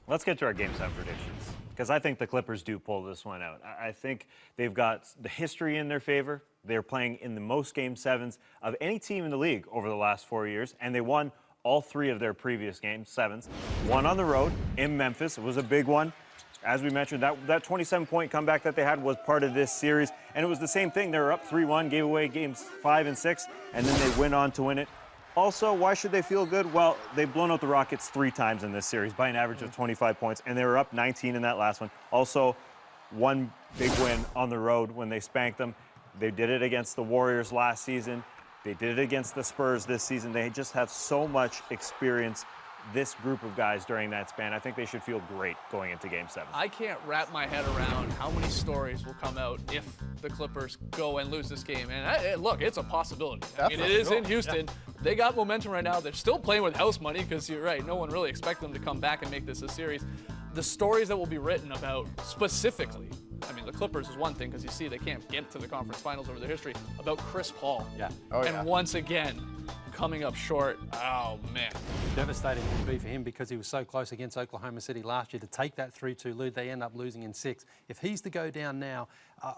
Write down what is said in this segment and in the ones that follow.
Let's get to our Game 7 predictions, because I think the Clippers do pull this one out. I think they've got the history in their favor. They're playing in the most Game 7s of any team in the league over the last 4 years, and they won all 3 of their previous Game 7s. One on the road in Memphis. It was a big one. As we mentioned, that 27-point comeback that they had was part of this series, and it was the same thing. They were up 3-1, gave away Games 5 and 6, and then they went on to win it. Also, why should they feel good? Well, they've blown out the Rockets 3 times in this series by an average of 25 points, and they were up 19 in that last one. Also, one big win on the road when they spanked them. They did it against the Warriors last season. They did it against the Spurs this season. They just have so much experience, this group of guys, during that span. I think they should feel great going into Game 7. I can't wrap my head around how many stories will come out if the Clippers go and lose this game. And look, it's a possibility. I mean, it is in Houston. Yeah. They got momentum right now. They're still playing with house money because you're right. No one really expects them to come back and make this a series. The stories that will be written about specifically, I mean, the Clippers is one thing because you see they can't get to the conference finals over their history, about Chris Paul. Yeah. And once again, coming up short. Oh, man. Devastating it would be for him because he was so close against Oklahoma City last year to take that 3-2 lead. They end up losing in 6. If he's to go down now,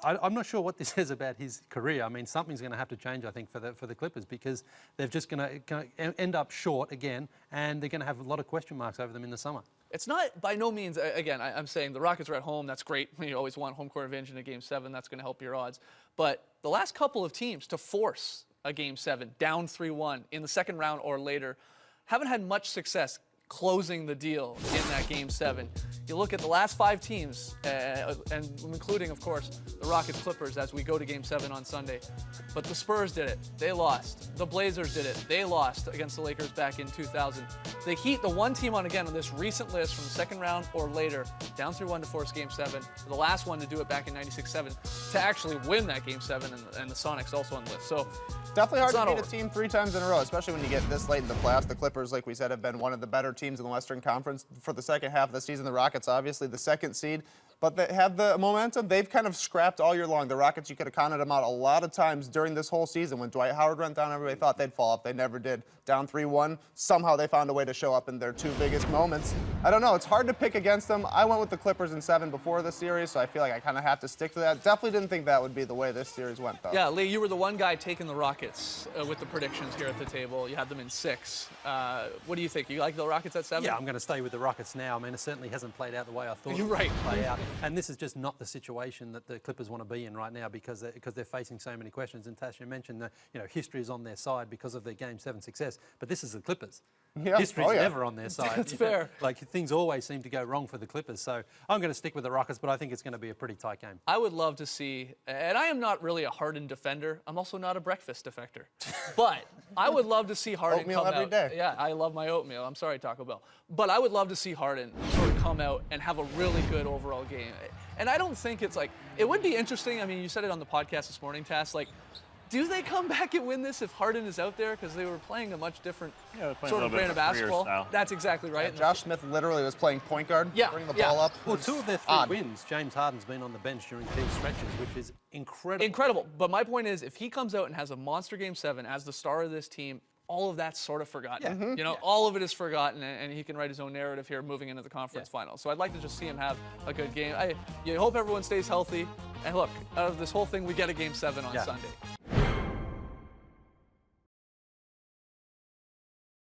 I'm not sure what this says about his career. I mean, something's going to have to change, I think, for the Clippers because they're just going to end up short again, and they're going to have a lot of question marks over them in the summer. It's not by no means, again, I'm saying the Rockets are at home. That's great. You always want home court advantage in a Game 7. That's going to help your odds. But the last couple of teams to force a Game 7, down 3-1 in the second round or later, haven't had much success closing the deal in that Game 7. You look at the last 5 teams, and including, of course, the Rockets Clippers as we go to Game 7 on Sunday. But the Spurs did it. They lost. The Blazers did it. They lost against the Lakers back in 2000. The Heat, the one team on this recent list from the second round or later, down 3-1 to force Game 7. The last one to do it back in 96-7 to actually win that Game 7, and the Sonics also on the list. So definitely hard to beat a team 3 times in a row, especially when you get this late in the playoffs. The Clippers, like we said, have been one of the better teams in the Western Conference for the second half of the season. The Rockets, obviously, the second seed. But they have the momentum. They've kind of scrapped all year long. The Rockets, you could have counted them out a lot of times during this whole season. When Dwight Howard went down, everybody thought they'd fall off. They never did. Down 3-1. Somehow they found a way to show up in their 2 biggest moments. I don't know. It's hard to pick against them. I went with the Clippers in 7 before the series, so I feel like I kind of have to stick to that. Definitely didn't think that would be the way this series went, though. Yeah, Lee, you were the one guy taking the Rockets with the predictions here at the table. You had them in 6. What do you think? You like the Rockets at 7? Yeah, I'm going to stay with the Rockets now. I mean, it certainly hasn't played out the way I thought it would play out. And this is just not the situation that the Clippers want to be in right now because they're facing so many questions. And Tasha mentioned that history is on their side because of their Game 7 success. But this is the Clippers. Yeah. History's never on their side. That's fair. Like things always seem to go wrong for the Clippers. So I'm going to stick with the Rockets, but I think it's going to be a pretty tight game. I would love to see, and I am not really a Harden defender. I'm also not a breakfast defector. But I would love to see Harden oatmeal come every out. day. Yeah, I love my oatmeal. I'm sorry, Taco Bell. But I would love to see Harden sort of come out and have a really good overall game. And I don't think it's like, it would be interesting. I mean, you said it on the podcast this morning, Tass, like, do they come back and win this if Harden is out there? Because they were playing a much different sort of brand of basketball. Style. That's exactly right. Yeah, Josh Smith literally was playing point guard, bring the ball up. Well, 2 of their 3 wins, James Harden's been on the bench during key stretches, which is incredible. Incredible. But my point is, if he comes out and has a monster Game 7 as the star of this team, all of that's sort of forgotten. Yeah. All of it is forgotten, and he can write his own narrative here moving into the conference finals. So I'd like to just see him have a good game. You hope everyone stays healthy. And look, out of this whole thing, we get a Game 7 on Sunday.